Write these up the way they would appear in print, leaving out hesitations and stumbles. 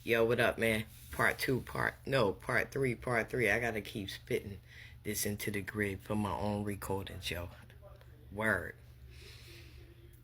Yo, what up, man? Part two, part three. I gotta keep spitting this into the grid for my own recordings, yo. Word.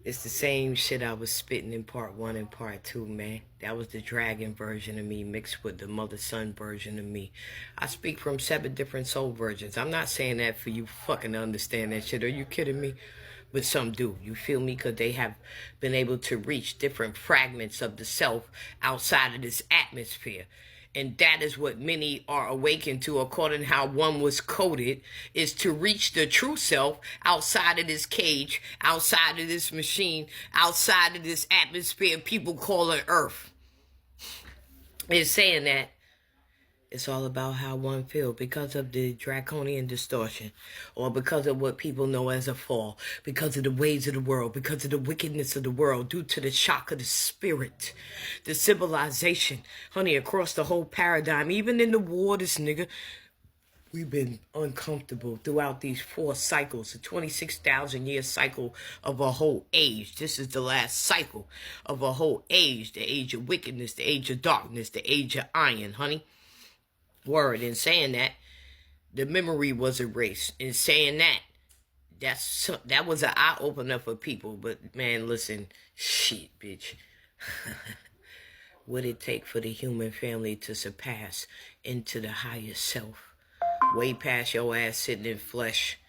It's the same shit I was spitting in part one and part two, man. That was the dragon version of me mixed with the mother son version of me. I speak from 7 different soul versions. I'm not saying that for you fucking to understand that shit. Are you kidding me? But some do. You feel me? Because they have been able to reach different fragments of the self outside of this atmosphere. And that is what many are awakened to, according to how one was coded, is to reach the true self outside of this cage, outside of this machine, outside of this atmosphere people call it Earth. And saying that, it's all about how one feels because of the draconian distortion, or because of what people know as a fall, because of the ways of the world, because of the wickedness of the world, due to the shock of the spirit, the civilization, honey, across the whole paradigm, even in the waters, nigga. We've been uncomfortable throughout these 4 cycles, a 26,000-year cycle of a whole age. This is the last cycle of a whole age, the age of wickedness, the age of darkness, the age of iron, honey. Word. In saying that, the memory was erased. In saying that, that was an eye opener for people. But man, listen, shit, bitch. What it take for the human family to surpass into the higher self, way past your ass sitting in flesh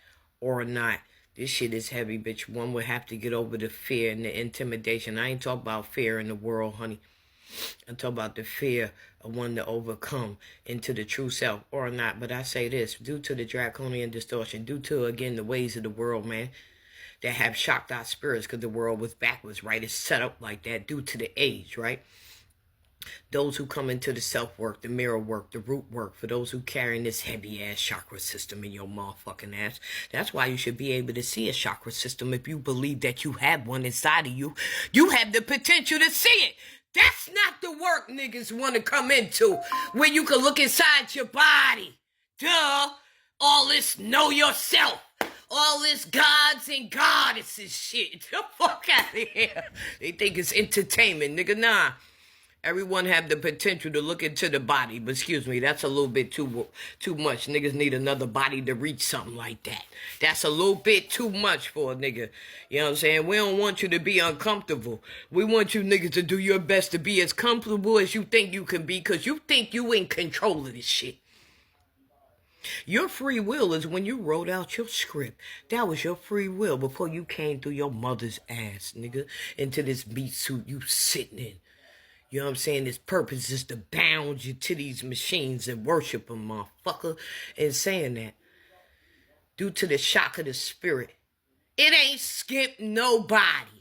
or not. This shit is heavy, bitch. One would have to get over the fear and the intimidation. I ain't talking about fear in the world, honey. I'm talking about the fear of one to overcome into the true self or not. But I say this, due to the draconian distortion, due to, again, the ways of the world, man, that have shocked our spirits because the world was backwards, right? It's set up like that due to the age, right? Those who come into the self-work, the mirror work, the root work, for those who carrying this heavy-ass chakra system in your motherfucking ass. That's why you should be able to see a chakra system if you believe that you have one inside of you. You have the potential to see it. That's not the work niggas want to come into, where you can look inside your body. Duh. All this know yourself. All this gods and goddesses shit. Get the fuck out of here. They think it's entertainment, nigga. Nah. Everyone have the potential to look into the body, but excuse me, that's a little bit too much. Niggas need another body to reach something like that. That's a little bit too much for a nigga. You know what I'm saying? We don't want you to be uncomfortable. We want you niggas to do your best to be as comfortable as you think you can be, because you think you in control of this shit. Your free will is when you wrote out your script. That was your free will before you came through your mother's ass, nigga, into this meat suit you sitting in. You know what I'm saying? His purpose is to bound you to these machines and worship them, motherfucker. And saying that, due to the shock of the spirit, it ain't skipped nobody.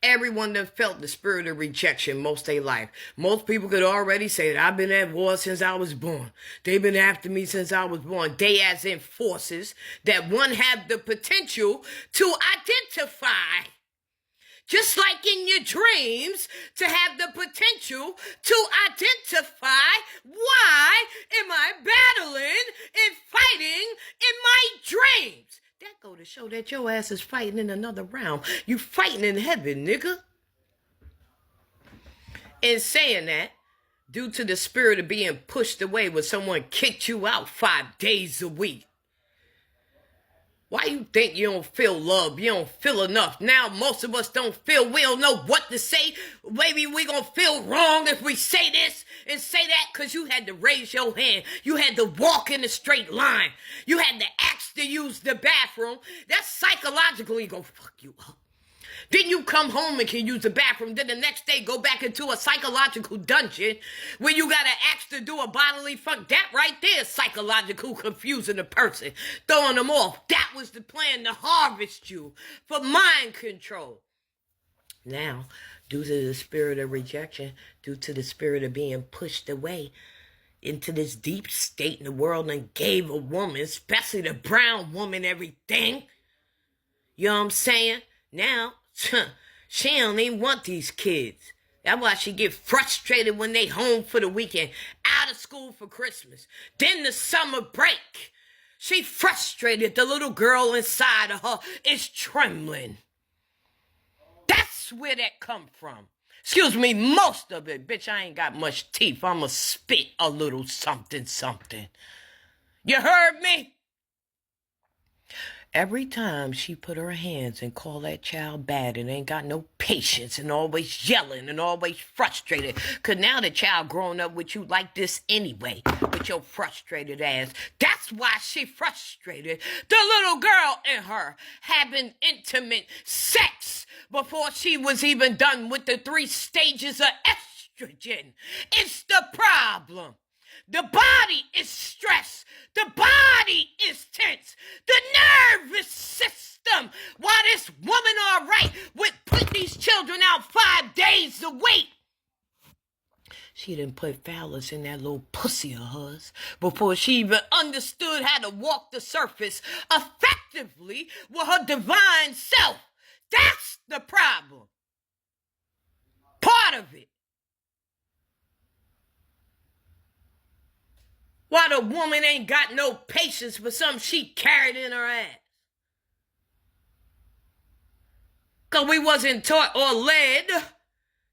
Everyone that felt the spirit of rejection most of their life. Most people could already say that I've been at war since I was born. They've been after me since I was born. They as in forces that one have the potential to identify. Just like in your dreams, to have the potential to identify why am I battling and fighting in my dreams. That go to show that your ass is fighting in another realm. You fighting in heaven, nigga. And saying that, due to the spirit of being pushed away when someone kicked you out 5 days a week. Why you think you don't feel love? You don't feel enough. Now most of us don't feel, we don't know what to say. Maybe we gonna feel wrong if we say this and say that, because you had to raise your hand. You had to walk in a straight line. You had to ask to use the bathroom. That's psychologically gonna fuck you up. Then you come home and can use the bathroom. Then the next day go back into a psychological dungeon where you gotta ask to do a bodily fuck. That right there is psychological confusing a person. Throwing them off. That was the plan, to harvest you for mind control. Now, due to the spirit of rejection, due to the spirit of being pushed away into this deep state in the world, and gave a woman, especially the brown woman, everything. You know what I'm saying? Now, she don't even want these kids. That's why she get frustrated when they home for the weekend, out of school for Christmas. Then the summer break. She frustrated. The little girl inside of her is trembling. That's where that come from. Excuse me, most of it. Bitch, I ain't got much teeth. I'ma spit a little something, something. You heard me? Every time she put her hands and call that child bad and ain't got no patience and always yelling and always frustrated. Cause now the child growing up with you like this anyway, with your frustrated ass. That's why she frustrated. The little girl in her having intimate sex before she was even done with the 3 stages of estrogen. It's the problem. The body is stressed. The body is tense. The nervous system. Why this woman all right with putting these children out 5 days a week? She done put phallus in that little pussy of hers before she even understood how to walk the surface effectively with her divine self. That's the problem. Part of it. Why the woman ain't got no patience for something she carried in her ass? Because we wasn't taught or led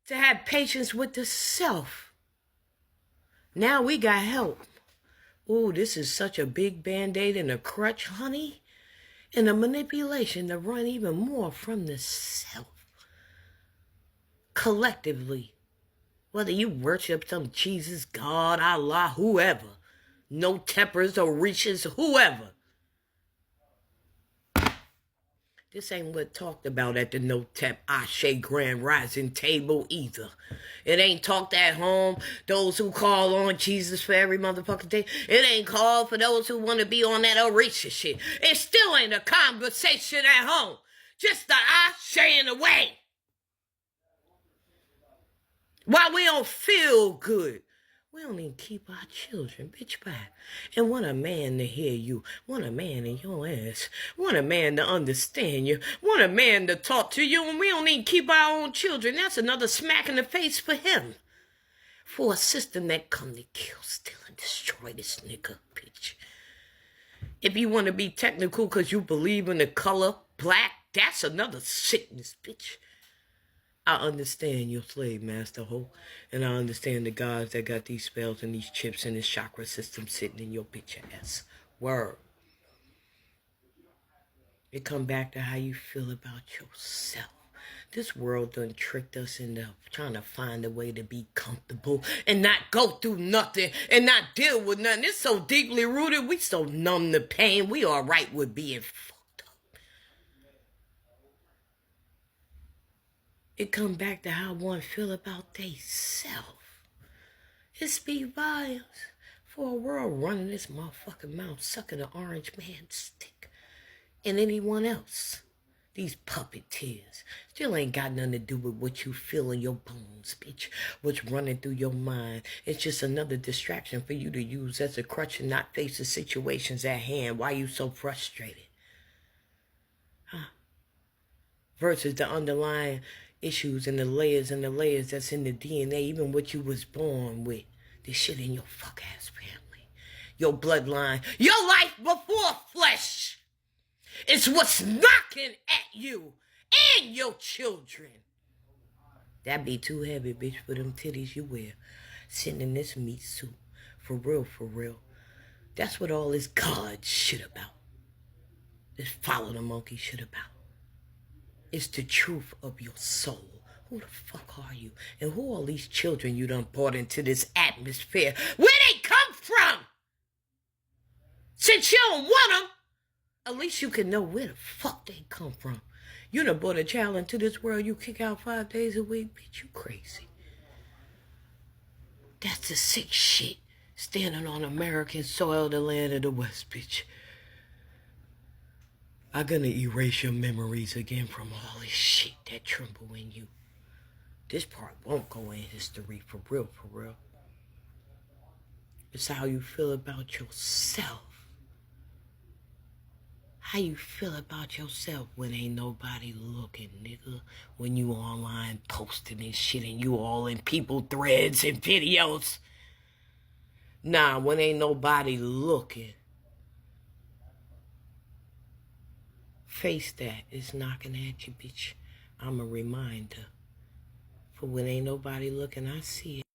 to have patience with the self. Now we got help. Ooh, this is such a big band-aid and a crutch, honey. And a manipulation to run even more from the self. Collectively. Whether you worship some Jesus, God, Allah, whoever. No tempers or reaches, whoever. This ain't what talked about at the No Tep Ashe Grand Rising table either. It ain't talked at home, those who call on Jesus for every motherfucking day. It ain't called for those who want to be on that Orisha shit. It still ain't a conversation at home. Just the Ashe in the way. Why we don't feel good. We don't even keep our children, bitch, back. And want a man to hear you. Want a man in your ass. Want a man to understand you. Want a man to talk to you. And we don't even keep our own children. That's another smack in the face for him. For a system that come to kill, steal, and destroy this nigga, bitch. If you want to be technical because you believe in the color black, that's another sickness, bitch. I understand your slave master, ho. And I understand the gods that got these spells and these chips and this chakra system sitting in your bitch ass. Word. It come back to how you feel about yourself. This world done tricked us into trying to find a way to be comfortable and not go through nothing and not deal with nothing. It's so deeply rooted. We so numb to pain. We all right with being fucked up. It come back to how one feel about they self. It speak volumes for a world running this motherfucking mouth, sucking an orange man's stick. And anyone else. These puppeteers still ain't got nothing to do with what you feel in your bones, bitch. What's running through your mind. It's just another distraction for you to use as a crutch and not face the situations at hand. Why you so frustrated? Huh? Versus the underlying issues and the layers that's in the DNA, even what you was born with. This shit in your fuck ass family. Your bloodline. Your life before flesh. It's what's knocking at you and your children. That be too heavy, bitch, for them titties you wear. Sitting in this meat suit. For real, for real. That's what all this God shit about. This follow the monkey shit about. It's the truth of your soul. Who the fuck are you? And who are these children you done brought into this atmosphere? Where they come from? Since you don't want them, at least you can know where the fuck they come from. You done brought a child into this world you kick out 5 days a week. Bitch, you crazy. That's the sick shit. Standing on American soil, the land of the West, bitch. I'm gonna erase your memories again from all this shit that tremble in you. This part won't go in history for real, for real. It's how you feel about yourself. How you feel about yourself when ain't nobody looking, nigga. When you online posting and shit and you all in people threads and videos. Nah, when ain't nobody looking. Face that. It's knocking at you, bitch. I'm a reminder. But when ain't nobody looking, I see it.